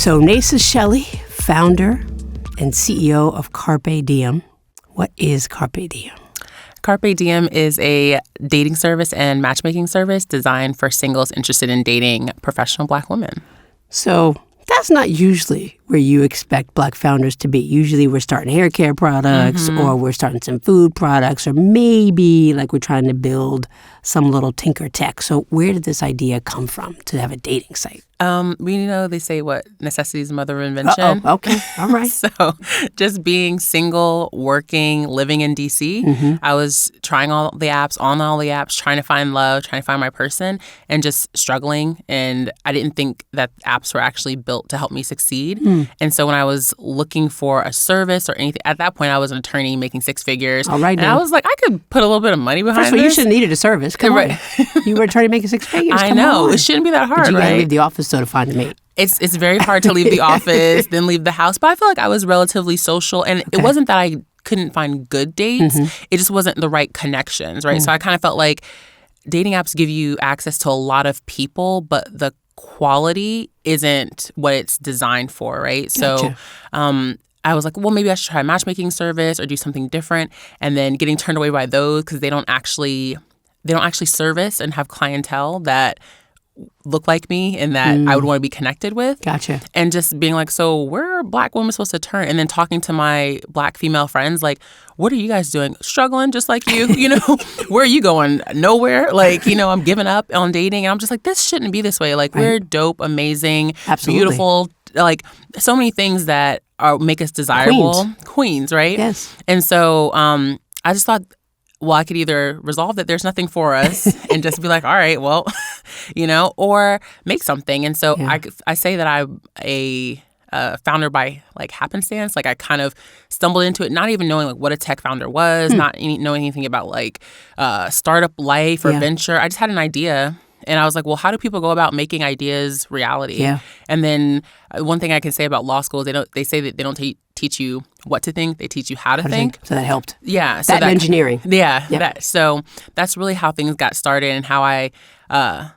So Naza Shelley, founder and CEO of CarpeDM. What is CarpeDM? CarpeDM is a dating service and matchmaking service designed for singles interested in dating professional Black women. So that's not usually where you expect Black founders to be. Usually we're starting hair care products or we're starting some food products or maybe like we're trying to build some little tinker tech. So where did this idea come from to have a dating site? They say what necessity is the mother of invention. Okay. All right. So just being single, working, living in D.C., I was trying all the apps, trying to find love, trying to find my person, and just struggling. And I didn't think that apps were actually built to help me succeed. And so when I was looking for a service or anything, at that point, I was an attorney making six figures. All right. And I was like, I could put a little bit of money behind First of all, this. you should have needed a service. Come on. You were an attorney making six figures. I know. It shouldn't be that hard, but you right? gotta leave the office so to find a mate. It's very hard to leave the office, then leave the house. But I feel like I was relatively social. And it wasn't that I couldn't find good dates. It just wasn't the right connections, right? So I kind of felt like dating apps give you access to a lot of people, but the quality isn't what it's designed for, right? Gotcha. So I was like, well, maybe I should try a matchmaking service or do something different. And then getting turned away by those because they don't actually service and have clientele that look like me and that I would want to be connected with. Gotcha. And just being like, so where are Black women supposed to turn? And then talking to my Black female friends, like, what are you guys doing? Struggling just like you, where are you going? Nowhere. Like, I'm giving up on dating. And I'm just like, this shouldn't be this way. Like, we're dope, amazing, beautiful, like so many things that make us desirable. Queens, right? Yes. And so I just thought, well, I could either resolve that there's nothing for us and just be like, all right, well, or make something. And so I say that I'm a founder by like happenstance. Like I kind of stumbled into it, not even knowing like what a tech founder was, not knowing anything about like startup life or venture. I just had an idea. And I was like, well, how do people go about making ideas reality? Yeah. And then one thing I can say about law schools, they say that they don't teach you what to think. They teach you how to think. So that helped. Yeah. So that engineering. Yeah. Yep. So that's really how things got started and how I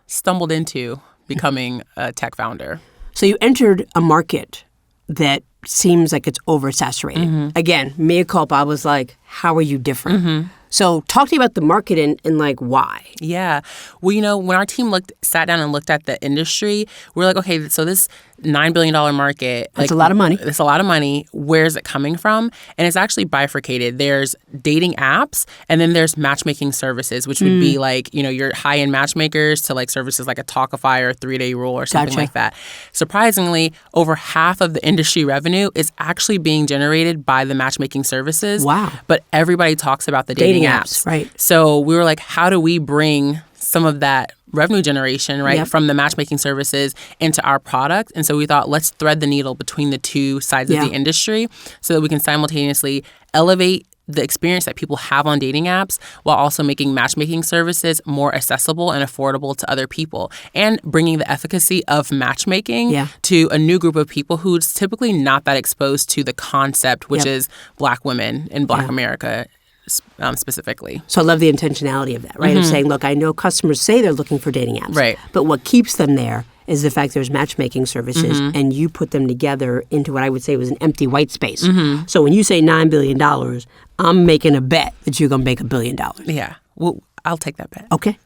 stumbled into becoming a tech founder. So you entered a market that seems like it's oversaturated. Again, mea culpa, I was like, how are you different? So talk to me about the market and like why. Yeah. Well, when our team sat down and looked at the industry, we're like, okay, so this $9 billion market. That's a lot of money. It's a lot of money. Where's it coming from? And it's actually bifurcated. There's dating apps and then there's matchmaking services, which would be like, your high-end matchmakers to like services like a Talkify or a 3-Day Rule or something like that. Surprisingly, over half of the industry revenue is actually being generated by the matchmaking services. Wow. But everybody talks about the dating apps. Right. So we were like, how do we bring some of that revenue generation, right, from the matchmaking services into our product? And so we thought, let's thread the needle between the two sides of the industry so that we can simultaneously elevate the experience that people have on dating apps while also making matchmaking services more accessible and affordable to other people and bringing the efficacy of matchmaking to a new group of people who's typically not that exposed to the concept, which is Black women in Black America. Specifically. So I love the intentionality of that, right? Of saying, look, I know customers say they're looking for dating apps, right? But what keeps them there is the fact there's matchmaking services and you put them together into what I would say was an empty white space. So when you say $9 billion, I'm making a bet that you're going to make $1 billion. Yeah. Well, I'll take that bet. Okay.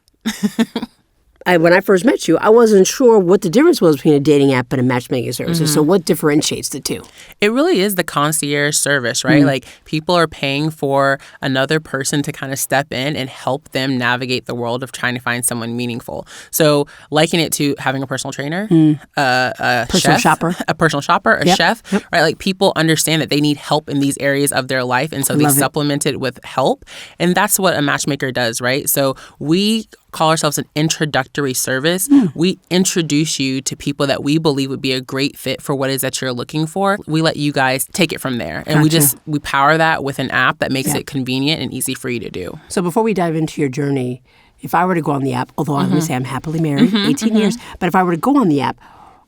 When I first met you, I wasn't sure what the difference was between a dating app and a matchmaking service. So what differentiates the two? It really is the concierge service, right? Like people are paying for another person to kind of step in and help them navigate the world of trying to find someone meaningful. So liken it to having a personal trainer, a personal shopper, a chef, right? Like people understand that they need help in these areas of their life. And so they supplement it with help. And that's what a matchmaker does, right? So we call ourselves an introductory service. We introduce you to people that we believe would be a great fit for what it is that you're looking for. We let you guys take it from there. And we power that with an app that makes it convenient and easy for you to do. So before we dive into your journey, if I were to go on the app, although I'm going to say I'm happily married, 18 years, but if I were to go on the app,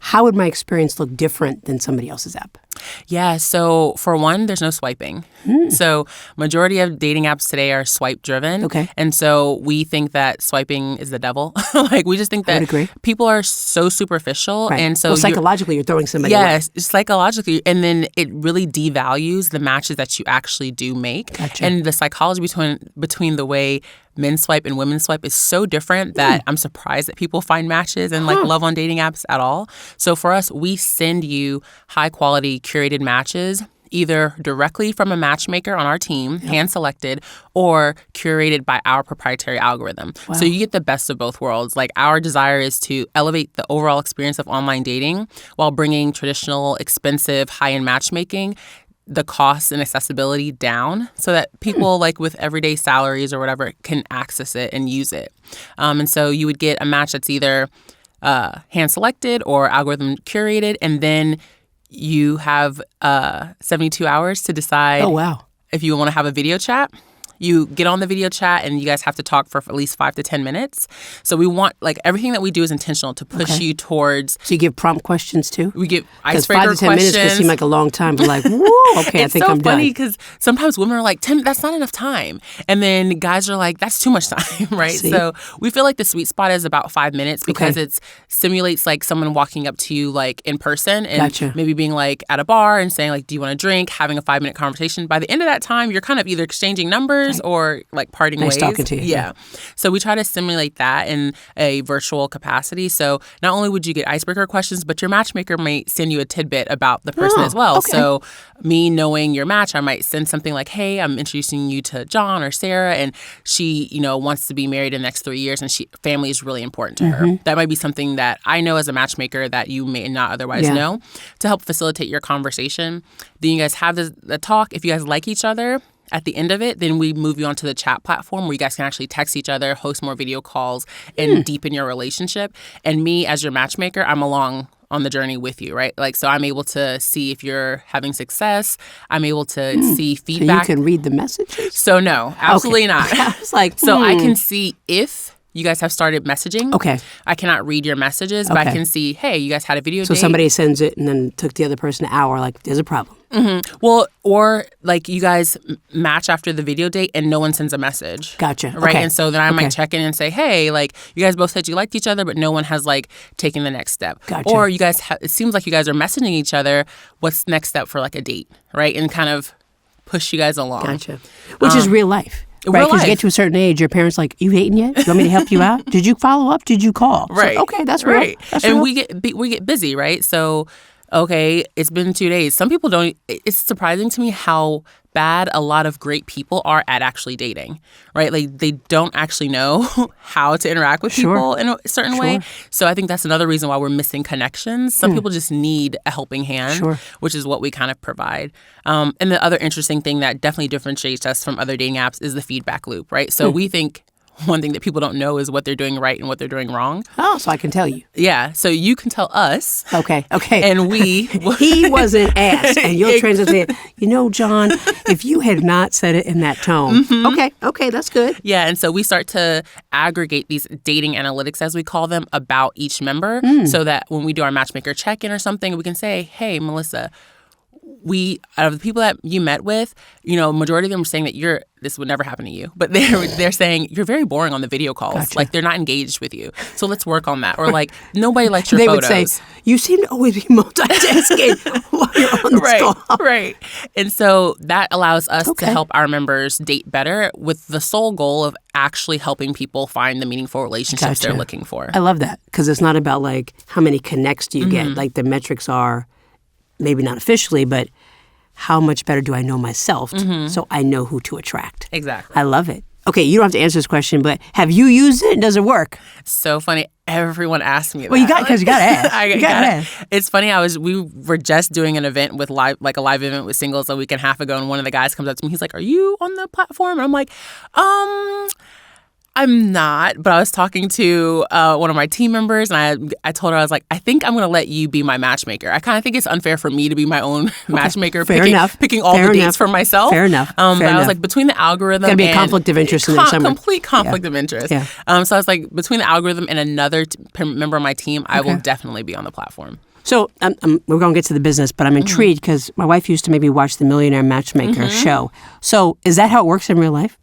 how would my experience look different than somebody else's app? Yeah, so for one, there's no swiping. So majority of dating apps today are swipe driven. Okay. And so we think that swiping is the devil. Like we just think I would that agree. people are so superficial. Right. And so well, psychologically, you're throwing somebody away. yes, psychologically. And then it really devalues the matches that you actually do make. Gotcha. And the psychology between the way men swipe and women swipe is so different that I'm surprised that people find matches and like love on dating apps at all. So for us, we send you high quality curated matches either directly from a matchmaker on our team, hand-selected, or curated by our proprietary algorithm. Wow. So you get the best of both worlds. Like our desire is to elevate the overall experience of online dating while bringing traditional, expensive, high-end matchmaking, the cost and accessibility down so that people like with everyday salaries or whatever can access it and use it. And so you would get a match that's either hand-selected or algorithm curated, and then you have 72 hours to decide if you want to have a video chat. You get on the video chat and you guys have to talk for at least 5 to 10 minutes. So we want, like, everything that we do is intentional to push you towards. So you give prompt questions too? We give icebreaker questions. 5 to 10 minutes can seem like a long time, but like, whoa, okay, I think I'm done. It's so funny because sometimes women are like, 10, that's not enough time. And then guys are like, that's too much time, right? See? So we feel like the sweet spot is about 5 minutes because it simulates like someone walking up to you like in person and maybe being like at a bar and saying like, do you want a drink? Having a 5-minute conversation. By the end of that time, you're kind of either exchanging numbers or like parting ways. Nice talking to you. Yeah. So we try to simulate that in a virtual capacity. So not only would you get icebreaker questions, but your matchmaker might send you a tidbit about the person as well. Okay. So me knowing your match, I might send something like, hey, I'm introducing you to John or Sarah, and she, wants to be married in the next 3 years, and family is really important to her. That might be something that I know as a matchmaker that you may not otherwise know to help facilitate your conversation. Then you guys have the talk. If you guys like each other, at the end of it, then we move you onto the chat platform where you guys can actually text each other, host more video calls, and deepen your relationship. And me, as your matchmaker, I'm along on the journey with you, right? Like, so I'm able to see if you're having success. I'm able to see feedback. So you can read the messages? So no, absolutely not. I was like, So I can see if you guys have started messaging. Okay. I cannot read your messages, but I can see, hey, you guys had a video date. So somebody sends it and then took the other person an hour, like, there's a problem. Well, or like you guys match after the video date and no one sends a message. Gotcha. Right. Okay. And so then I might check in and say, hey, like you guys both said you liked each other, but no one has like taken the next step. Gotcha. Or you guys, it seems like you guys are messaging each other. What's the next step for like a date? Right. And kind of push you guys along. Gotcha. Which is real life. Right, because you get to a certain age, your parents like, you dating yet? You want me to help you out? Did you follow up? Did you call? Right. So, okay, that's real. Right. That's and real. we get busy, right? So, okay, it's been 2 days. Some people don't. It's surprising to me how bad a lot of great people are at actually dating, right? Like they don't actually know how to interact with people in a certain way. So I think that's another reason why we're missing connections. Some people just need a helping hand, which is what we kind of provide. And the other interesting thing that definitely differentiates us from other dating apps is the feedback loop, right? So we think one thing that people don't know is what they're doing right and what they're doing wrong. Oh, so I can tell you. Yeah, so you can tell us. Okay. And we... He wasn't asked, and you'll translate it. John, if you had not said it in that tone. Okay, that's good. Yeah, and so we start to aggregate these dating analytics, as we call them, about each member so that when we do our matchmaker check-in or something, we can say, hey, Melissa, out of the people that you met with, majority of them are saying that this would never happen to you, but they're saying you're very boring on the video calls. Gotcha. Like they're not engaged with you. So let's work on that. Or like nobody likes your they photos. Would say, you seem to always be multitasking while you're on this call. Right. And so that allows us to help our members date better with the sole goal of actually helping people find the meaningful relationships they're looking for. I love that because it's not about like how many connects do you get. Like the metrics are maybe not officially, but how much better do I know myself so I know who to attract? Exactly. I love it. Okay, you don't have to answer this question, but have you used it and does it work? So funny. Everyone asks me that. Well, because you got to ask. You got to ask. It's funny. we were just doing an event with a live event with singles a week and a half ago, and one of the guys comes up to me. He's like, "Are you on the platform?" And I'm like, I'm not, but I was talking to one of my team members, and I told her, I was like, I think I'm going to let you be my matchmaker. I kind of think it's unfair for me to be my own matchmaker, picking all the dates for myself. Fair enough. But I was like, between the algorithm and... Got to be a conflict of interest in there somewhere. Complete conflict of interest. Yeah. So I was like, between the algorithm and another member of my team, I will definitely be on the platform. So we're going to get to the business, but I'm intrigued because my wife used to maybe watch the Millionaire Matchmaker show. So is that how it works in real life?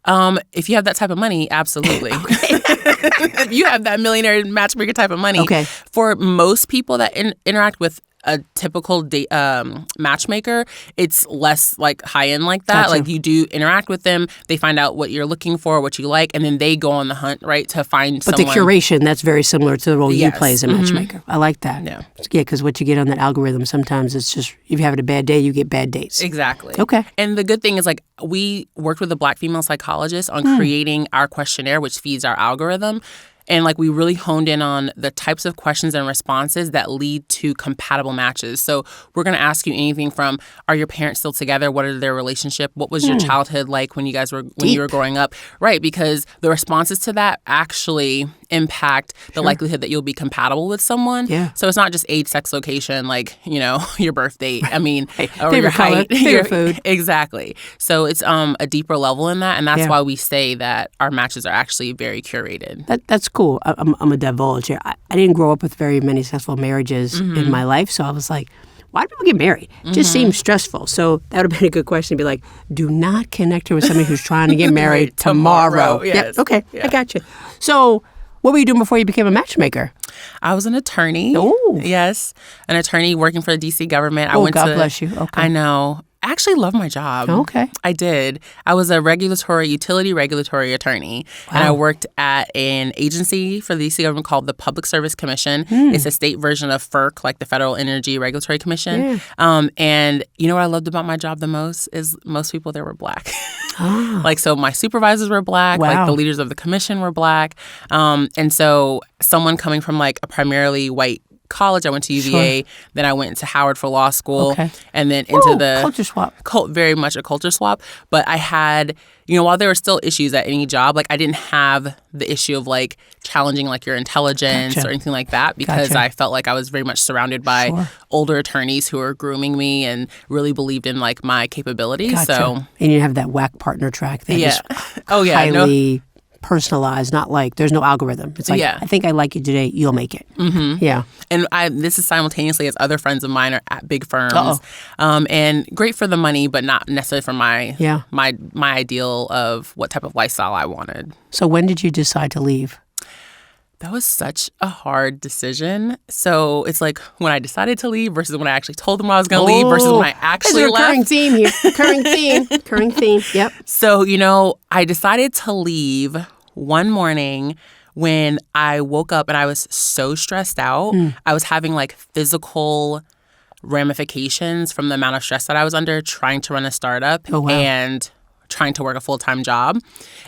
If you have that type of money, absolutely. If you have that millionaire matchmaker type of money, for most people that interact with a typical matchmaker, it's less like high end like that. Gotcha. Like you do interact with them, they find out what you're looking for, what you like, and then they go on the hunt, right, to find someone. But the curation, that's very similar to the role you play as a matchmaker. I like that. Yeah, because what you get on that algorithm, sometimes it's just, if you're having a bad day, you get bad dates. Exactly. Okay. And the good thing is, like, we worked with a Black female psychologist on creating our questionnaire, which feeds our algorithm. And like we really honed in on the types of questions and responses that lead to compatible matches. So we're going to ask you anything from, are your parents still together? What is their relationship? What was your childhood like when you were growing up? Right, because the responses to that actually impact the likelihood that you'll be compatible with someone. Yeah. So it's not just age, sex, location, like, you know, your birth date. I mean, or your height, favorite food. Exactly. So it's a deeper level in that, and that's why we say that our matches are actually very curated. That's cool. I'm a divulge here. I didn't grow up with very many successful marriages in my life, so I was like, why do people get married? It just seems stressful. So that would have been a good question to be like, do not connect her with somebody who's trying to get married tomorrow. Yes. Yep. Okay, I got you. So what were you doing before you became a matchmaker? I was an attorney. Oh. Yes, an attorney working for the D.C. government. God bless you. Okay. I know. I actually love my job. Okay. I did. I was a utility regulatory attorney. Wow. And I worked at an agency for the D.C. government called the Public Service Commission. It's a state version of FERC, like the Federal Energy Regulatory Commission. Yeah. And you know what I loved about my job the most is most people there were Black. Like, so my supervisors were Black. Wow. Like the leaders of the commission were Black. And so someone coming from like a primarily white college, I went to UVA, then I went to Howard for law school, and then into the culture swap. Very much a culture swap. But I had, you know, while there were still issues at any job, like I didn't have the issue of like challenging like your intelligence or anything like that, because I felt like I was very much surrounded by older attorneys who were grooming me and really believed in like my capabilities. So and you have that whack partner track that is highly personalized, not like there's no algorithm. It's like, I think I like you today, you'll make it. Yeah. And this is simultaneously as other friends of mine are at big firms. And great for the money, but not necessarily for my ideal of what type of lifestyle I wanted. So when did you decide to leave? That was such a hard decision. So it's like when I decided to leave versus when I actually told them I was going to leave versus when I actually left. There's a recurring theme here. Recurring theme. Yep. So, you know, I decided to leave one morning when I woke up and I was so stressed out. I was having like physical ramifications from the amount of stress that I was under trying to run a startup and trying to work a full-time job.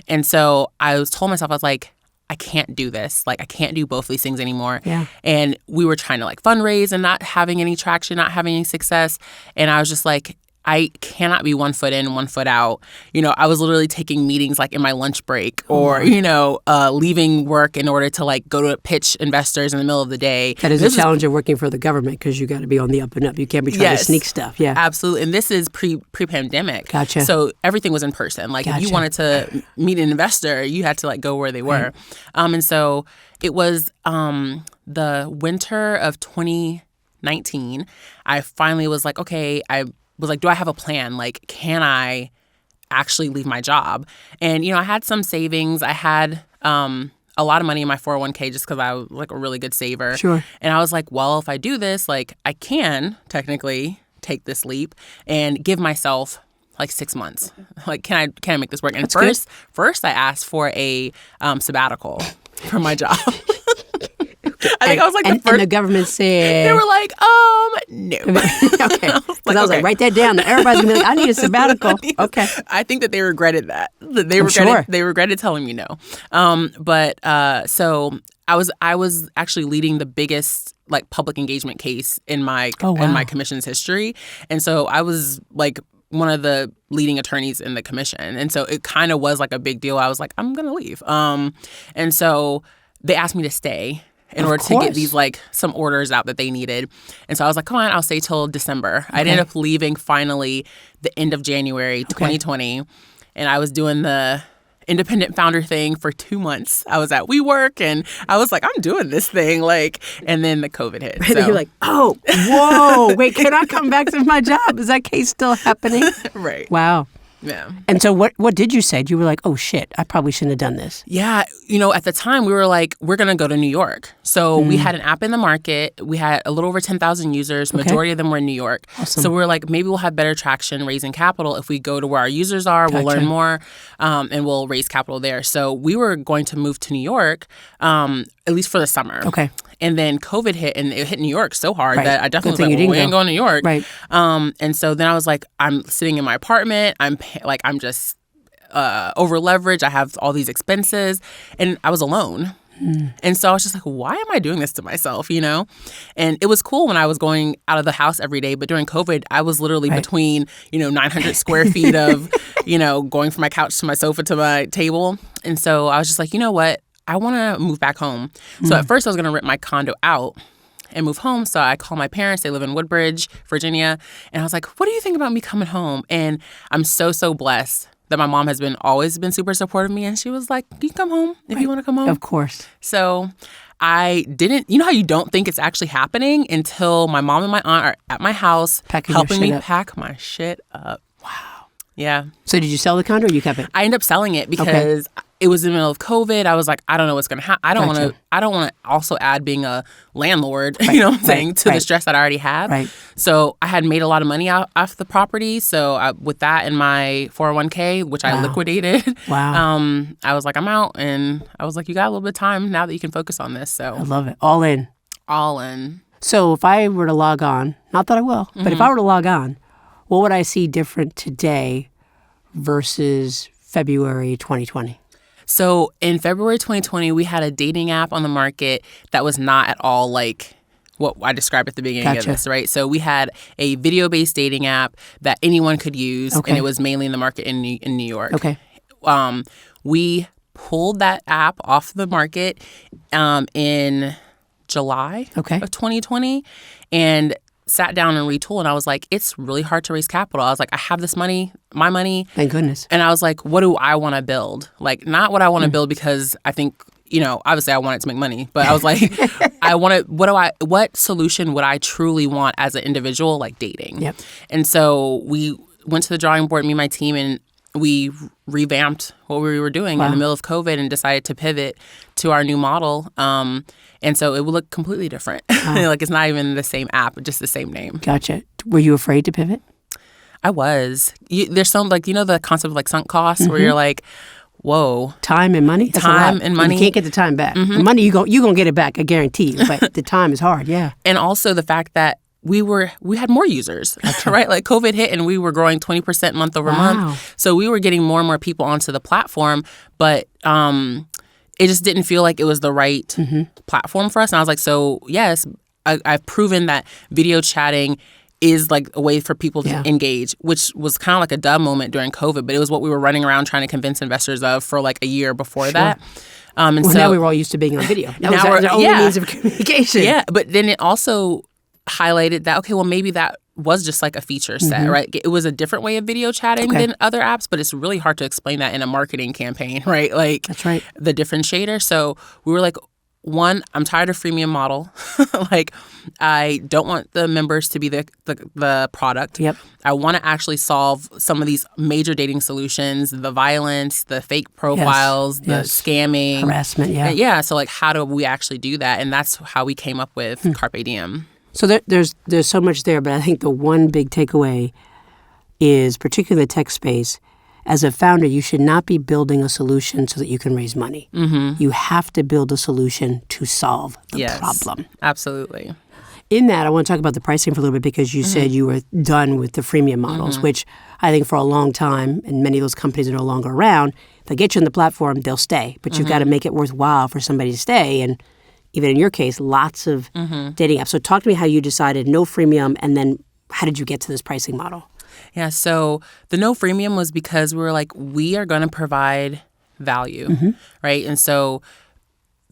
And so I told myself, I was like, I can't do this. Like, I can't do both of these things anymore. Yeah. And we were trying to like fundraise and not having any traction, not having any success. And I was just like, I cannot be 1 foot in, 1 foot out. You know, I was literally taking meetings like in my lunch break or, you know, leaving work in order to like go to pitch investors in the middle of the day. That is a challenge of working for the government because you got to be on the up and up. You can't be trying to sneak stuff. Yeah, absolutely. And this is pre-pandemic. Gotcha. So everything was in person. Like if you wanted to meet an investor, you had to like go where they were. And so it was the winter of 2019. I finally was like, okay, was like, do I have a plan? Like, can I actually leave my job? And, you know, I had some savings. I had a lot of money in my 401k just because I was like a really good saver. Sure. And I was like, well, if I do this, like I can technically take this leap and give myself like 6 months. Like, can I make this work? And first I asked for a sabbatical from my job. I think I was like the first. And the government said... They were like, no. Okay. Because I was like, write that down. Everybody's going to be like, I need a sabbatical. Okay. I think that they regretted that. They regretted telling me no. So I was actually leading the biggest like public engagement case in my commission's history. And so I was like one of the leading attorneys in the commission. And so it kind of was like a big deal. I was like, I'm going to leave. And so they asked me to stay in order to get these like some orders out that they needed. And so I was like, come on, I'll stay till December. I ended up leaving finally the end of January 2020. And I was doing the independent founder thing for 2 months. I was at WeWork and I was like, I'm doing this thing. Like, and then the COVID hit. So. You're like, oh, whoa, wait, can I come back to my job? Is that case still happening? Right. Wow. Yeah. And so what did you say? You were like, oh, shit, I probably shouldn't have done this. Yeah. At the time, we were like, we're going to go to New York. So we had an app in the market. We had a little over 10,000 users. Majority of them were in New York. Awesome. So we were like, maybe we'll have better traction raising capital if we go to where our users are. We'll learn more and we'll raise capital there. So we were going to move to New York, at least for the summer. Okay. And then COVID hit, and it hit New York so hard that I definitely was like, well, we ain't going to New York. Right. And so then I was like, I'm sitting in my apartment. I'm just over leveraged. I have all these expenses, and I was alone. And so I was just like, why am I doing this to myself, And it was cool when I was going out of the house every day. But during COVID, I was literally between, 900 square feet of, going from my couch to my sofa to my table. And so I was just like, you know what? I want to move back home. So at first I was going to rent my condo out and move home. So I called my parents. They live in Woodbridge, Virginia. And I was like, what do you think about me coming home? And I'm so, so blessed that my mom has always been super supportive of me. And she was like, you can come home if you want to come home. Of course. So I didn't, how you don't think it's actually happening until my mom and my aunt are at my house helping me pack my shit up. Wow. Yeah. So did you sell the condo or you kept it? I ended up selling it because it was in the middle of COVID. I was like, I don't know what's going to happen. I don't want to also add being a landlord, you know what I'm saying, to the stress that I already have. Right. So I had made a lot of money off the property. So with that and my 401k, which I liquidated, I was like, I'm out. And I was like, you got a little bit of time now that you can focus on this. So I love it. All in. All in. So if I were to log on, not that I will, but if I were to log on, what would I see different today versus February 2020? So in February 2020, we had a dating app on the market that was not at all like what I described at the beginning of this, right? So we had a video-based dating app that anyone could use, and it was mainly in the market in New York. Okay. We pulled that app off the market in July of 2020, and sat down and retooled, and I was like, it's really hard to raise capital. I was like, I have this money, my money. Thank goodness. And I was like, what do I want to build? Like, not what I want to build because I think, obviously I wanted to make money, but I was like, what solution would I truly want as an individual, like dating? Yep. And so we went to the drawing board, me and my team, and we revamped what we were doing in the middle of COVID and decided to pivot to our new model. And so it will look completely different. Like it's not even the same app, just the same name. Gotcha. Were you afraid to pivot? I was. There's some the concept of like sunk costs where you're like, whoa. Time and money? Time and money. You can't get the time back. The money, you're going to get it back, I guarantee you. But the time is hard, yeah. And also the fact that we had more users, right? Like COVID hit and we were growing 20% month over month. So we were getting more and more people onto the platform, but it just didn't feel like it was the right platform for us. And I was like, so yes, I've proven that video chatting is like a way for people to engage, which was kind of like a dumb moment during COVID, but it was what we were running around trying to convince investors of for like a year before that. And so now we were all used to being on video. That was our only means of communication. Yeah, but then it also highlighted that, okay, well, maybe that was just like a feature set, right? It was a different way of video chatting than other apps, but it's really hard to explain that in a marketing campaign, right? Like that's right. The differentiator. So we were like, one, I'm tired of freemium model. Like I don't want the members to be the product. Yep. I want to actually solve some of these major dating solutions, the violence, the fake profiles, the scamming. Harassment, Yeah, so like how do we actually do that? And that's how we came up with CarpeDM. So there's so much there, but I think the one big takeaway is, particularly in the tech space, as a founder, you should not be building a solution so that you can raise money. You have to build a solution to solve the problem. Absolutely. In that, I want to talk about the pricing for a little bit because you said you were done with the freemium models, which I think for a long time, and many of those companies are no longer around, if they get you on the platform, they'll stay. But you've got to make it worthwhile for somebody to stay. And even in your case, lots of dating apps. So talk to me how you decided no freemium, and then how did you get to this pricing model? Yeah. So the no freemium was because we were like, we are going to provide value, right? And so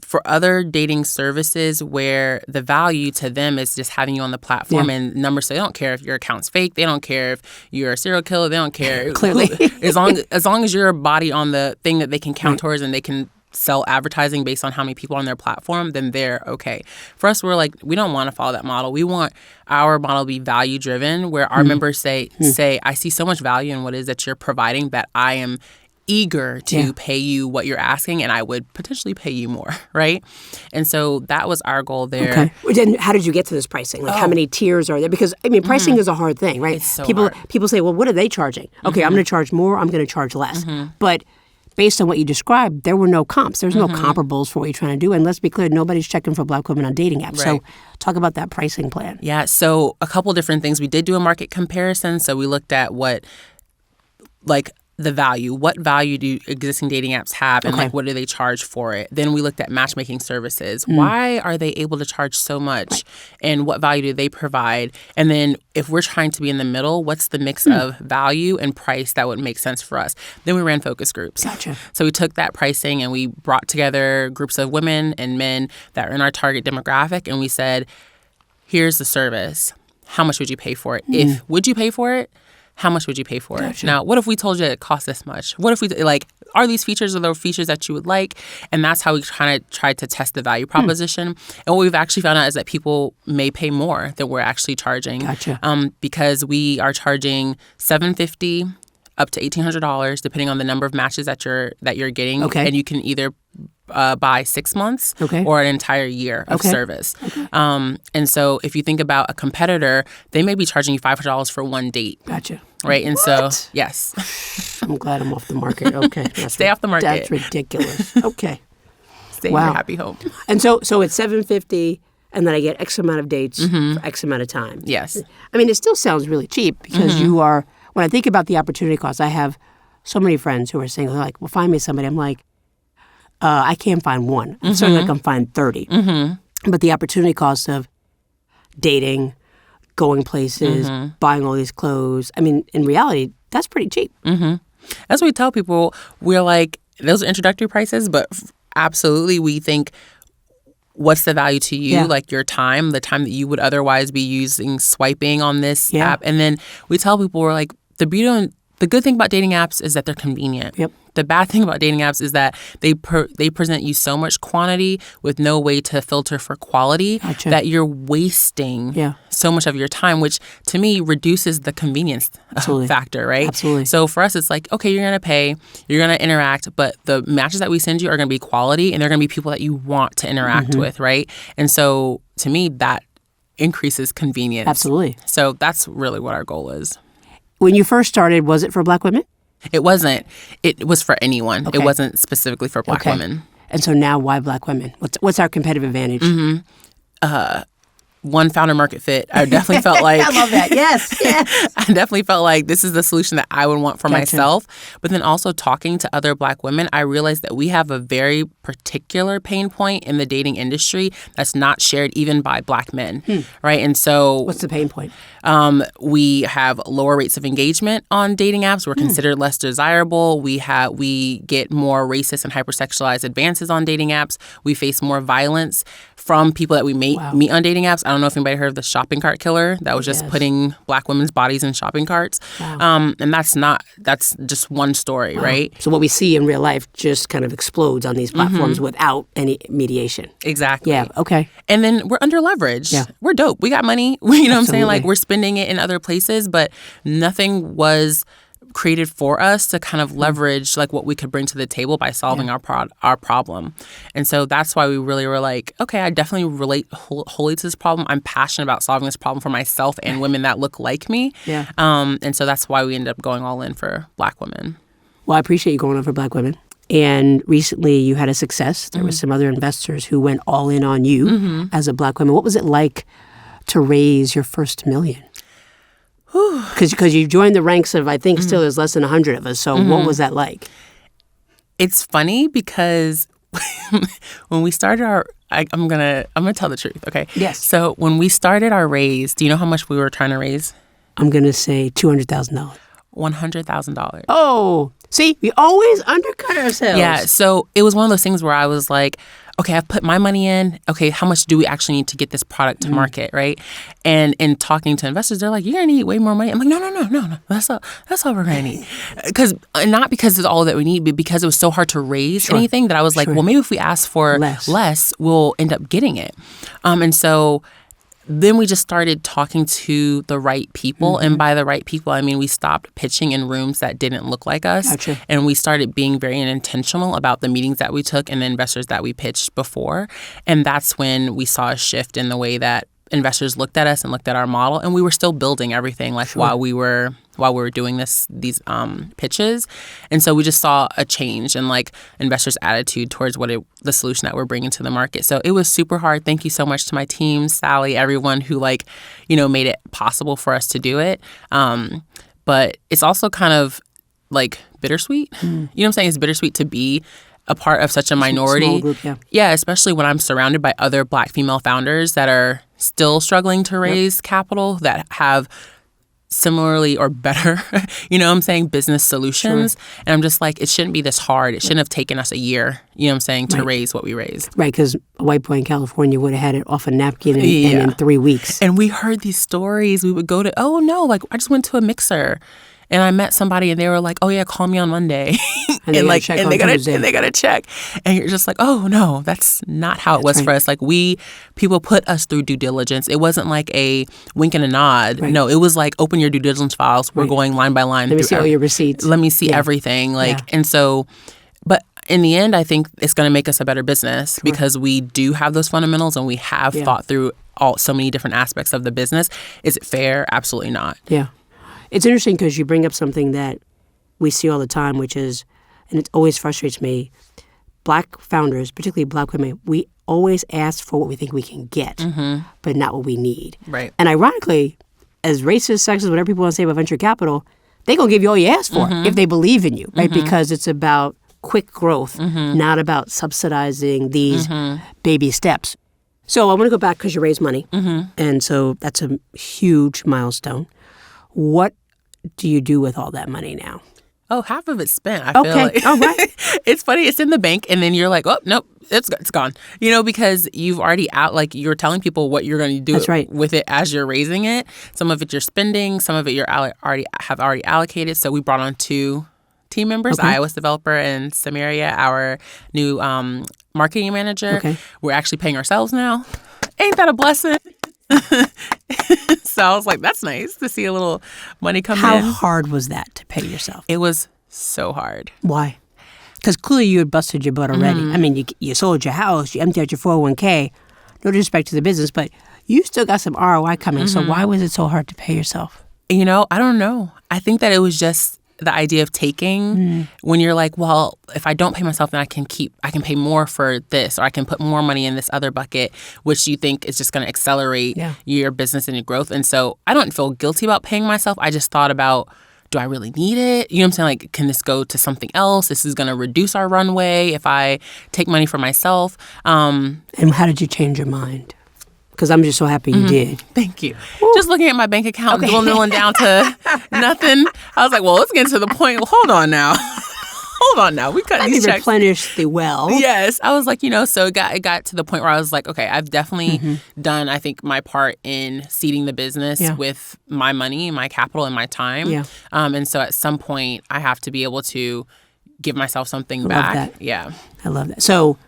for other dating services where the value to them is just having you on the platform and numbers, so they don't care if your account's fake, they don't care if you're a serial killer, they don't care. Clearly. as long as you're a body on the thing that they can count towards and they can sell advertising based on how many people on their platform, then they're okay. For us, we're like, we don't want to follow that model. We want our model to be value driven, where our members say, I see so much value in what it is that you're providing that I am eager to pay you what you're asking, and I would potentially pay you more, right? And so that was our goal there. Okay. Then how did you get to this pricing? Like how many tiers are there? Because I mean, pricing is a hard thing, right? It's so hard. People say, well, what are they charging? Okay, I'm going to charge more, I'm going to charge less. But based on what you described, there were no comps. There's no comparables for what you're trying to do. And let's be clear, nobody's checking for Black women on dating apps. Right. So talk about that pricing plan. Yeah, so a couple different things. We did do a market comparison. So we looked at the value. What value do existing dating apps have, and what do they charge for it? Then we looked at matchmaking services. Why are they able to charge so much, and what value do they provide? And then if we're trying to be in the middle, what's the mix of value and price that would make sense for us? Then we ran focus groups. Gotcha. So we took that pricing and we brought together groups of women and men that are in our target demographic, and we said, here's the service. How much would you pay for it? Would you pay for it? How much would you pay for it? Now, what if we told you it cost this much? What if we, are these features or those features that you would like? And that's how we kind of tried to test the value proposition. And what we've actually found out is that people may pay more than we're actually charging. Gotcha. Because we are charging $750 up to $1,800, depending on the number of matches that you're getting. Okay. And you can either buy 6 months or an entire year of service. Okay. And so if you think about a competitor, they may be charging you $500 for one date. Gotcha. Right. And so, yes. I'm glad I'm off the market. Okay. Stay off the market. That's ridiculous. Okay. Stay in your happy home. And so it's $750, and then I get X amount of dates for X amount of time. Yes. I mean, it still sounds really cheap because you are, when I think about the opportunity cost, I have so many friends who are saying, like, well, find me somebody. I'm like, I can't find one. I'm certainly like I'm find 30. But the opportunity cost of dating, going places, buying all these clothes, I mean, in reality, that's pretty cheap. That's what we tell people. We're like, those are introductory prices, but absolutely we think, what's the value to you? Like your time, the time that you would otherwise be using swiping on this app. And then we tell people, we're like, the good thing about dating apps is that they're convenient. Yep. The bad thing about dating apps is that they present you so much quantity with no way to filter for quality that you're wasting so much of your time, which to me reduces the convenience factor, right? Absolutely. So for us, it's like, okay, you're going to pay, you're going to interact, but the matches that we send you are going to be quality, and they're going to be people that you want to interact with, right? And so to me, that increases convenience. Absolutely. So that's really what our goal is. When you first started, was it for Black women? It wasn't. It was for anyone. Okay. It wasn't specifically for Black women. And so now, why Black women? What's our competitive advantage? One, founder market fit. I definitely felt like I love that. Yes. I definitely felt like this is the solution that I would want for myself. But then also talking to other Black women, I realized that we have a very particular pain point in the dating industry that's not shared even by Black men, right? And so, what's the pain point? We have lower rates of engagement on dating apps. We're considered less desirable. We get more racist and hyper-sexualized advances on dating apps. We face more violence from people that we meet on dating apps. I don't know if anybody heard of the shopping cart killer that was just putting Black women's bodies in shopping carts. And that's just one story, right? So what we see in real life just kind of explodes on these platforms without any mediation. Exactly. Yeah, okay. And then we're under leveraged. Yeah. We're dope. We got money. You know what I'm saying? Like, we're spending it in other places, but nothing was created for us to kind of leverage like what we could bring to the table by solving our problem. And so that's why we really were like, okay, I definitely relate wholly to this problem. I'm passionate about solving this problem for myself and women that look like me. Yeah. And so that's why we ended up going all in for Black women. Well, I appreciate you going on for Black women. And recently you had a success. There were some other investors who went all in on you as a Black woman. What was it like to raise your first $1 million? Because you joined the ranks of, I think still there's less than 100 of us. So what was that like? It's funny because when we started I'm gonna tell the truth, okay? Yes. So when we started our raise, do you know how much we were trying to raise? I'm going to say $200,000. $100,000. Oh, see, we always undercut ourselves. Yeah, so it was one of those things where I was like, okay, I've put my money in. Okay, how much do we actually need to get this product to market, right? And in talking to investors, they're like, you're going to need way more money. I'm like, no. That's all we're going to need. Not because it's all that we need, but because it was so hard to raise anything that I was like, well, maybe if we ask for less, we'll end up getting it. And so then we just started talking to the right people. And by the right people, I mean, we stopped pitching in rooms that didn't look like us. Gotcha. And we started being very intentional about the meetings that we took and the investors that we pitched before. And that's when we saw a shift in the way that investors looked at us and looked at our model. And we were still building everything while we were doing these pitches. And so we just saw a change in investors' attitude towards the solution that we're bringing to the market. So it was super hard. Thank you so much to my team, Sally, everyone who made it possible for us to do it. But it's also kind of bittersweet. You know what I'm saying? It's bittersweet to be a part of such a minority. Small group, yeah. Yeah, especially when I'm surrounded by other Black female founders that are still struggling to raise capital, that have similarly or better, business solutions. And I'm just like, it shouldn't be this hard. It shouldn't have taken us a year, to raise what we raised. Right, because a white boy in California would have had it off a napkin and in 3 weeks. And we heard these stories. We would go to, I just went to a mixer. And I met somebody and they were like, oh, yeah, call me on Monday. And they got to check. And you're just like, oh, no, that's not how it was for us. People put us through due diligence. It wasn't like a wink and a nod. Right. No, it was like, open your due diligence files. We're going line by line. Let me see all your receipts. Let me see everything. And so, but in the end, I think it's going to make us a better business because we do have those fundamentals and we have thought through so many different aspects of the business. Is it fair? Absolutely not. Yeah. It's interesting because you bring up something that we see all the time, which is, and it always frustrates me, Black founders, particularly Black women, we always ask for what we think we can get, but not what we need. Right. And ironically, as racist, sexist, whatever people want to say about venture capital, they're going to give you all you ask for if they believe in you, right? Because it's about quick growth, not about subsidizing these baby steps. So I want to go back because you raised money. And so that's a huge milestone. What do you do with all that money now? Oh, half of it's spent, I feel like. All right. It's funny. It's in the bank, and then you're like, oh, nope, it's gone. Because you've already you're telling people what you're going to do with it as you're raising it. Some of it you're spending. Some of it you're already allocated. So we brought on 2 team members, iOS developer and Samaria, our new marketing manager. Okay. We're actually paying ourselves now. Ain't that a blessing? So I was like, that's nice to see a little money come in. How hard was that to pay yourself? It was so hard. Why? Because clearly you had busted your butt already. I mean, you sold your house, you emptied out your 401k. No disrespect to the business, but you still got some ROI coming. So why was it so hard to pay yourself? I don't know. I think that it was just the idea of taking when you're like, well, if I don't pay myself, then I can pay more for this, or I can put more money in this other bucket, which you think is just going to accelerate your business and your growth. And so I don't feel guilty about paying myself. I just thought about, do I really need it? You know what I'm saying? Can this go to something else? This is going to reduce our runway if I take money for myself. And how did you change your mind? Because I'm just so happy you did. Thank you. Woo. Just looking at my bank account, dwindling down to nothing. I was like, well, let's get to the point. Well, hold on now. We cut these checks. Replenish the well. Yes. I was like, so it got to the point where I was like, okay, I've definitely done, I think, my part in seeding the business with my money, my capital, and my time. Yeah. And so at some point, I have to be able to give myself something back. That. Yeah. I love that. So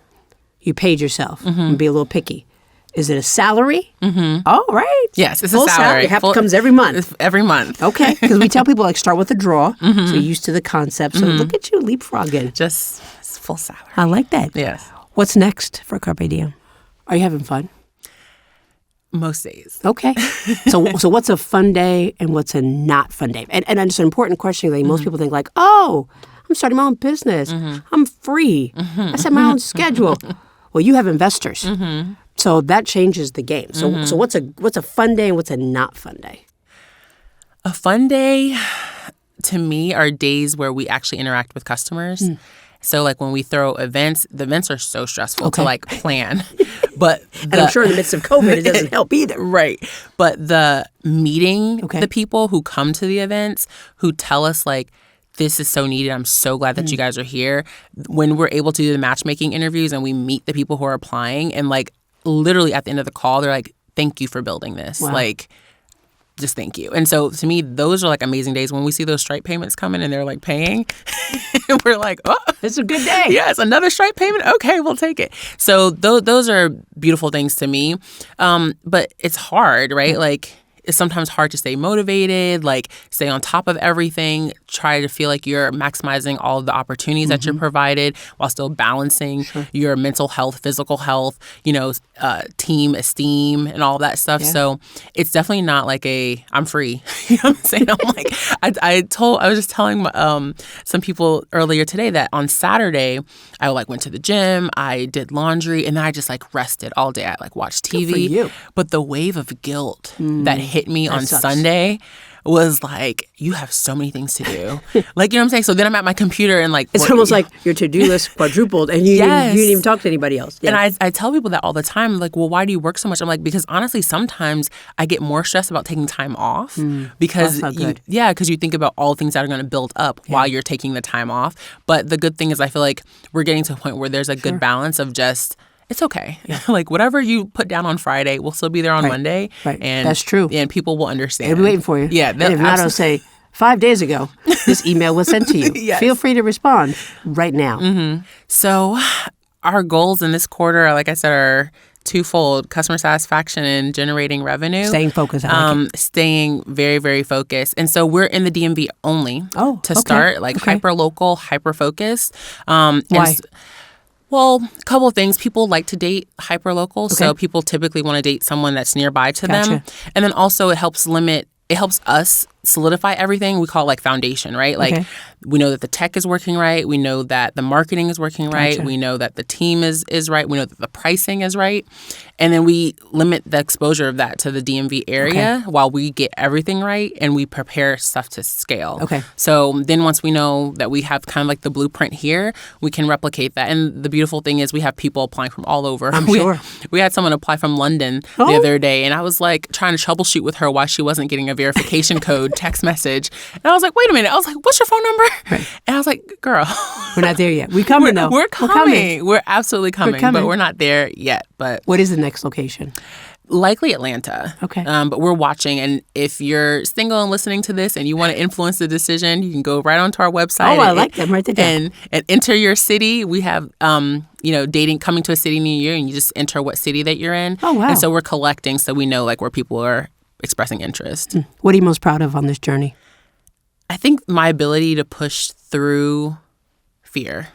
you paid yourself. And be a little picky. Is it a salary? Oh, right. Yes, it's full a salary. It comes every month. Every month. Okay, because we tell people start with a draw, so you're used to the concept. So look at you leapfrogging. Just full salary. I like that. Yes. What's next for CarpeDM? Are you having fun? Most days. Okay. So what's a fun day and what's a not fun day? And it's an important question. Most people think I'm starting my own business. I'm free. I set my own schedule. Well, you have investors. So that changes the game. So what's a fun day and what's a not fun day? A fun day to me are days where we actually interact with customers. So like when we throw events, the events are so stressful to like plan. But and I'm sure in the midst of COVID, it doesn't help either. Right. But the meeting the people who come to the events, who tell us like, this is so needed. I'm so glad that you guys are here. When we're able to do the matchmaking interviews and we meet the people who are applying, and like literally at the end of the call, they're like, thank you for building this. Wow. Like, just thank you. And so to me, those are like amazing days when we see those Stripe payments coming and they're like paying. And we're like, oh, it's a good day. Yes, another Stripe payment. Okay, we'll take it. So those are beautiful things to me. But it's hard, right? Like, it's sometimes hard to stay motivated, like stay on top of everything, try to feel like you're maximizing all of the opportunities that you're provided while still balancing your mental health, physical health, team esteem and all of that stuff. Yeah. So it's definitely not like I'm free. You know what I'm saying? I'm like, I was just telling some people earlier today that on Saturday, I like went to the gym, I did laundry, and then I just like rested all day. I like watched TV. Good for you. But the wave of guilt that hit me on Sunday was like, you have so many things to do. Like, you know what I'm saying? So then I'm at my computer and like... It's almost like your to-do list quadrupled and you didn't even talk to anybody else. Yeah. And I tell people that all the time, like, well, why do you work so much? I'm like, because honestly, sometimes I get more stressed about taking time off because because you think about all the things that are going to build up while you're taking the time off. But the good thing is I feel like we're getting to a point where there's a good balance of just... It's okay. Yeah. Like, whatever you put down on Friday, we'll still be there on Monday. Right. And that's true. And people will understand. They'll be waiting for you. Yeah. And if not, I'll say, 5 days ago, this email was sent to you. Yes. Feel free to respond right now. Mm-hmm. So our goals in this quarter, like I said, are twofold: customer satisfaction and generating revenue. Staying focused. Staying very, very focused. And so we're in the DMV only to start, like hyper-local, hyper-focused. Why? Well, a couple of things. People like to date hyper-local, so people typically want to date someone that's nearby to them. And then also it helps us solidify everything. We call it like foundation, right? Like we know that the tech is working right. We know that the marketing is working right. We know that the team is right. We know that the pricing is right. And then we limit the exposure of that to the DMV area while we get everything right and we prepare stuff to scale. Okay. So then once we know that we have kind of like the blueprint here, we can replicate that. And the beautiful thing is we have people applying from all over. I'm sure. We had someone apply from London the other day, and I was like trying to troubleshoot with her why she wasn't getting a verification code text message. And I was like, wait a minute. I was like, what's your phone number? Right. And I was like, girl. We're not there yet. We're coming, though. We're coming. We're absolutely coming, but we're not there yet. But what is the next location? Likely Atlanta. Okay. But we're watching. And if you're single and listening to this and you want to influence the decision, you can go right onto our website. Oh, I like them. Write that down. And enter your city. We have, dating, coming to a city near you, and you just enter what city that you're in. Oh, wow. And so we're collecting so we know like where people are expressing interest. What are you most proud of on this journey? I think my ability to push through fear.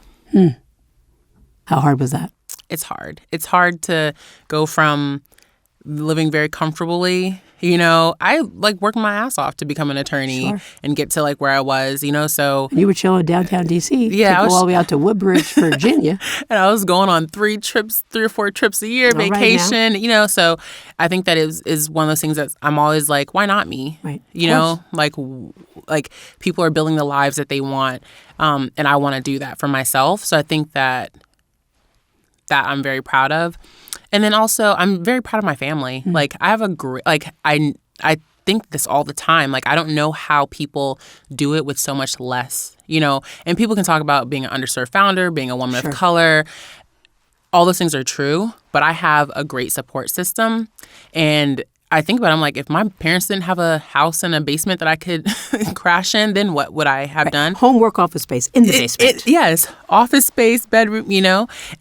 How hard was that? It's hard. It's hard to go from living very comfortably. I like worked my ass off to become an attorney and get to like where I was, so. And you were chilling downtown D.C. Yeah. I was all the way out to Woodbridge, Virginia. And I was going on 3 or 4 trips a year, vacation, so I think that is one of those things that I'm always like, why not me? Right. Like people are building the lives that they want. And I want to do that for myself. So I think that I'm very proud of. And then also, I'm very proud of my family. Like, I have a great, I think this all the time. Like, I don't know how people do it with so much less, And people can talk about being an underserved founder, being a woman of color. All those things are true. But I have a great support system. And I think about it, I'm like, if my parents didn't have a house and a basement that I could crash in, then what would I have done? Home work office space in the basement. Yes. Office space, bedroom,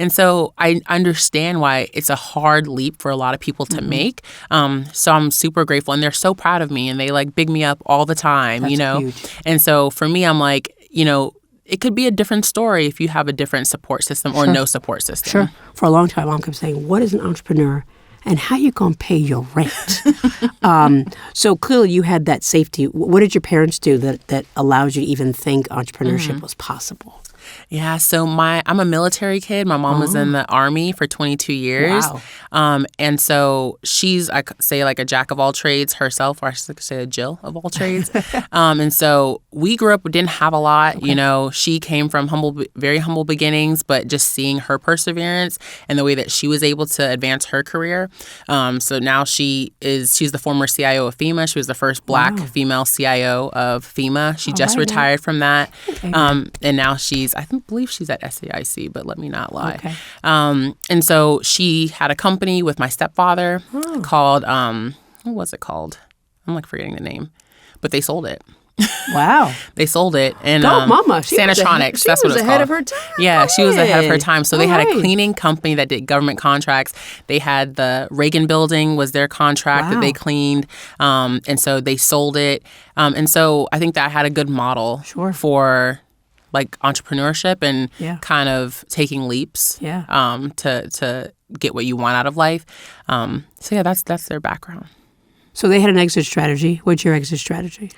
And so I understand why it's a hard leap for a lot of people to make. So I'm super grateful. And they're so proud of me. And they like big me up all the time, That's huge. And so for me, I'm like, it could be a different story if you have a different support system or no support system. Sure. For a long time, Mom kept saying, what is an entrepreneur? And how you going to pay your rent? So clearly you had that safety. What did your parents do that allows you to even think entrepreneurship was possible? Yeah, so I'm a military kid. My mom was in the Army for 22 years. Wow. And so she's, I could say, like a jack of all trades herself, or I should say a Jill of all trades. And so we grew up, we didn't have a lot. Okay. You know, she came from very humble beginnings, but just seeing her perseverance and the way that she was able to advance her career. So now she's the former CIO of FEMA. She was the first Black female CIO of FEMA. She just retired from that. Okay. And now I believe she's at SAIC, but let me not lie. Okay. And so she had a company with my stepfather called, what was it called? I'm like forgetting the name, but they sold it. Wow. They sold it. And Mama. Sanitronics, that's what it's called. She was ahead of her time. Yeah, she was ahead of her time. So they had a cleaning company that did government contracts. They had the Reagan building was their contract that they cleaned. And so they sold it. And so I think that had a good model for like entrepreneurship and kind of taking leaps to get what you want out of life. So yeah, that's their background. So they had an exit strategy. What's your exit strategy?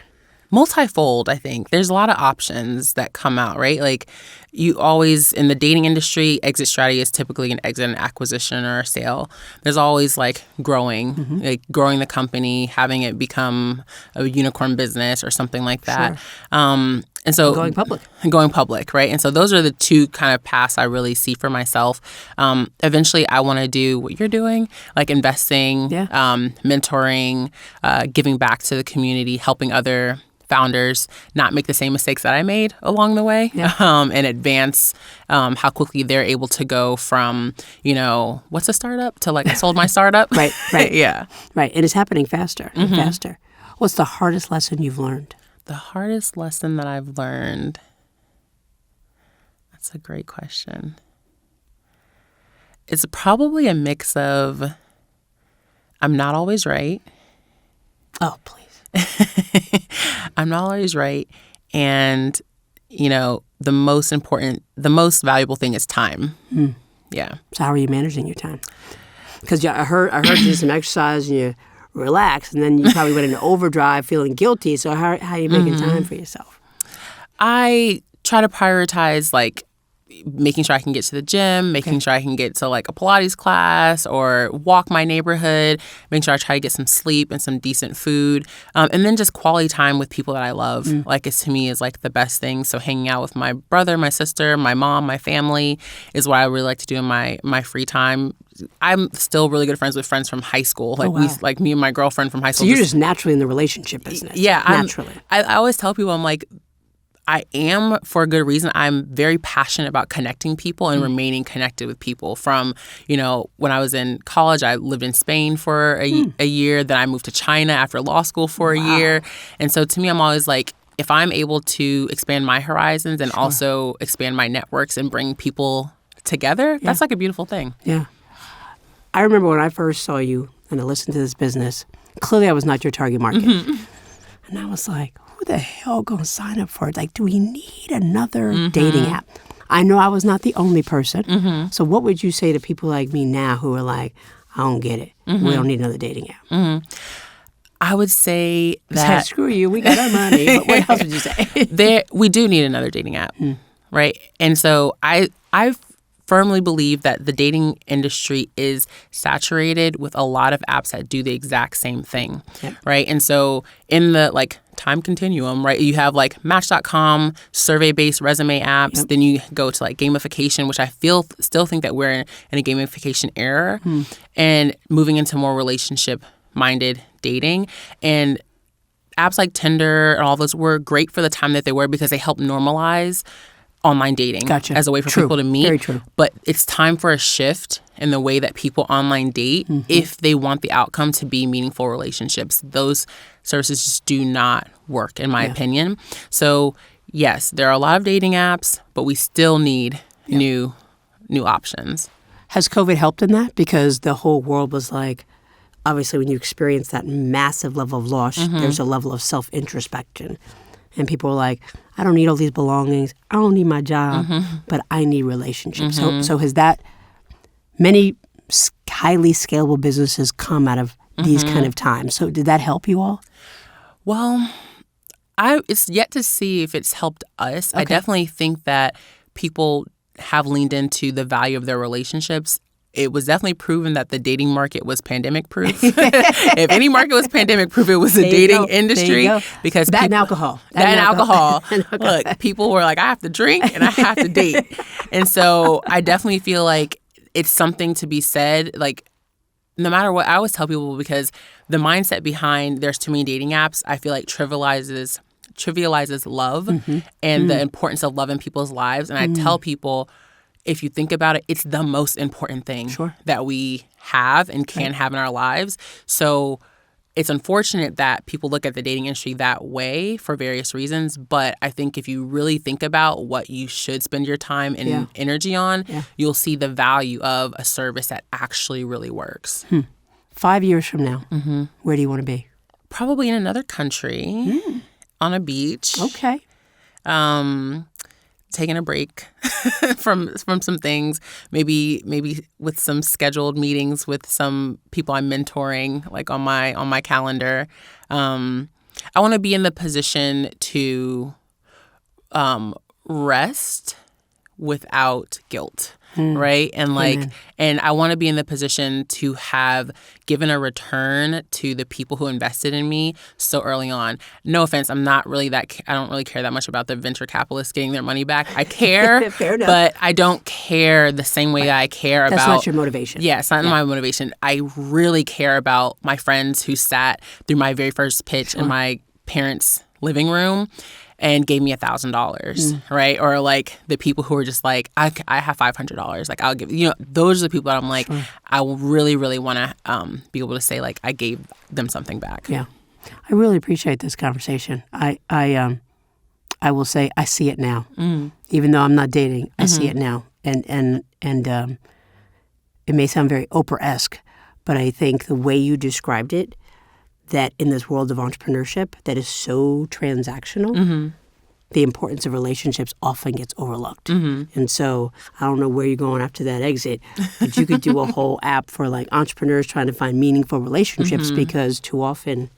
Multifold, I think. There's a lot of options that come out, right? Like you always, in the dating industry, exit strategy is typically an exit, an acquisition, or a sale. There's always like growing, like growing the company, having it become a unicorn business or something like that. Sure. And so going public, right? And so those are the two kind of paths I really see for myself. Eventually, I want to do what you're doing, like investing, mentoring, giving back to the community, helping other founders not make the same mistakes that I made along the way, and advance how quickly they're able to go from, what's a startup to like I sold my startup. Right. Yeah. Right. And it's happening faster and faster. What's the hardest lesson you've learned? The hardest lesson that I've learned? That's a great question. It's probably a mix of I'm not always right. Oh, please. I'm not always right. And, the most valuable thing is time. Yeah. So how are you managing your time? Because I heard you do some exercise and you relax, and then you probably went into overdrive feeling guilty. So how are you making time for yourself? I try to prioritize like making sure I can get to the gym, making sure I can get to like a Pilates class or walk my neighborhood, making sure I try to get some sleep and some decent food. And then just quality time with people that I love, like to me is like the best thing. So hanging out with my brother, my sister, my mom, my family is what I really like to do in my free time. I'm still really good friends with friends from high school. Like me and my girlfriend from high school. So you're just naturally in the relationship business. Yeah. Naturally. I always tell people, I'm like, I am for a good reason. I'm very passionate about connecting people and remaining connected with people. From, when I was in college, I lived in Spain for a year. Then I moved to China after law school for a year. And so to me, I'm always like, if I'm able to expand my horizons and also expand my networks and bring people together, that's like a beautiful thing. Yeah. I remember when I first saw you and I listened to this business, clearly I was not your target market. And I was like, who the hell going to sign up for it? Like, do we need another dating app? I know I was not the only person. So what would you say to people like me now who are like, I don't get it. We don't need another dating app. I would say that... Screw you, we got our money. But what else would you say? We do need another dating app, right? And so I firmly believe that the dating industry is saturated with a lot of apps that do the exact same thing, right? And so in the time continuum, right, you have like Match.com, survey-based resume apps. Then you go to like gamification, which I still think that we're in a gamification era, and moving into more relationship-minded dating. And apps like Tinder and all those were great for the time that they were because they help normalize online dating as a way for people to meet. Very true. But it's time for a shift in the way that people online date if they want the outcome to be meaningful relationships. Those services just do not work, in my opinion. So, yes, there are a lot of dating apps, but we still need new options. Has COVID helped in that? Because the whole world was like, obviously, when you experience that massive level of loss, there's a level of self-introspection. And people are like, I don't need all these belongings. I don't need my job, but I need relationships. So has that, many highly scalable businesses come out of these kind of times. So did that help you all? Well, it's yet to see if it's helped us. I definitely think that people have leaned into the value of their relationships, it was definitely proven that the dating market was pandemic proof. If any market was pandemic proof, it was the dating industry. Because that and alcohol. Look, people were like, I have to drink and I have to date. And so I definitely feel like it's something to be said. Like, no matter what, I always tell people, because the mindset behind there's too many dating apps, I feel like trivializes love and the importance of love in people's lives. And I tell people, if you think about it, it's the most important thing that we have and can have in our lives. So it's unfortunate that people look at the dating industry that way for various reasons. But I think if you really think about what you should spend your time and energy on, you'll see the value of a service that actually really works. 5 years from now, where do you want to be? Probably in another country, on a beach. Okay. Taking a break from some things, maybe with some scheduled meetings with some people I'm mentoring, like on my calendar. I want to be in the position to rest without guilt. Right. And and I want to be in the position to have given a return to the people who invested in me so early on. No offense. I don't really care that much about the venture capitalists getting their money back. I care, Fair enough. But I don't care the same way that I care about. That's not your motivation. Yeah, it's not my motivation. I really care about my friends who sat through my very first pitch in my parents' living room and gave me $1,000, right? Or like the people who are just like, I have $500, like I'll give, those are the people that I'm like, I really, really want to be able to say like I gave them something back. Yeah, I really appreciate this conversation. I will say I see it now, even though I'm not dating. I see it now, and it may sound very Oprah-esque, but I think the way you described it, that in this world of entrepreneurship that is so transactional, the importance of relationships often gets overlooked. And so I don't know where you're going after that exit, but you could do a whole app for like entrepreneurs trying to find meaningful relationships because too often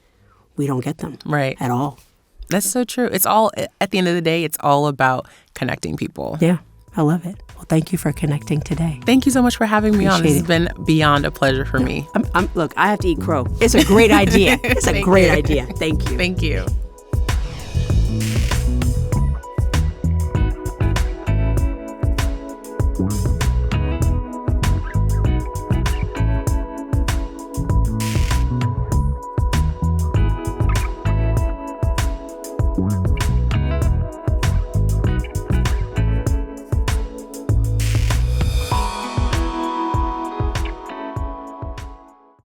we don't get them at all. That's so true. It's all, at the end of the day, it's all about connecting people. Yeah, I love it. Well, thank you for connecting today. Thank you so much for having me on. This has been beyond a pleasure for me. Look, I have to eat crow. It's a great idea. It's a great idea. Thank you. Thank you.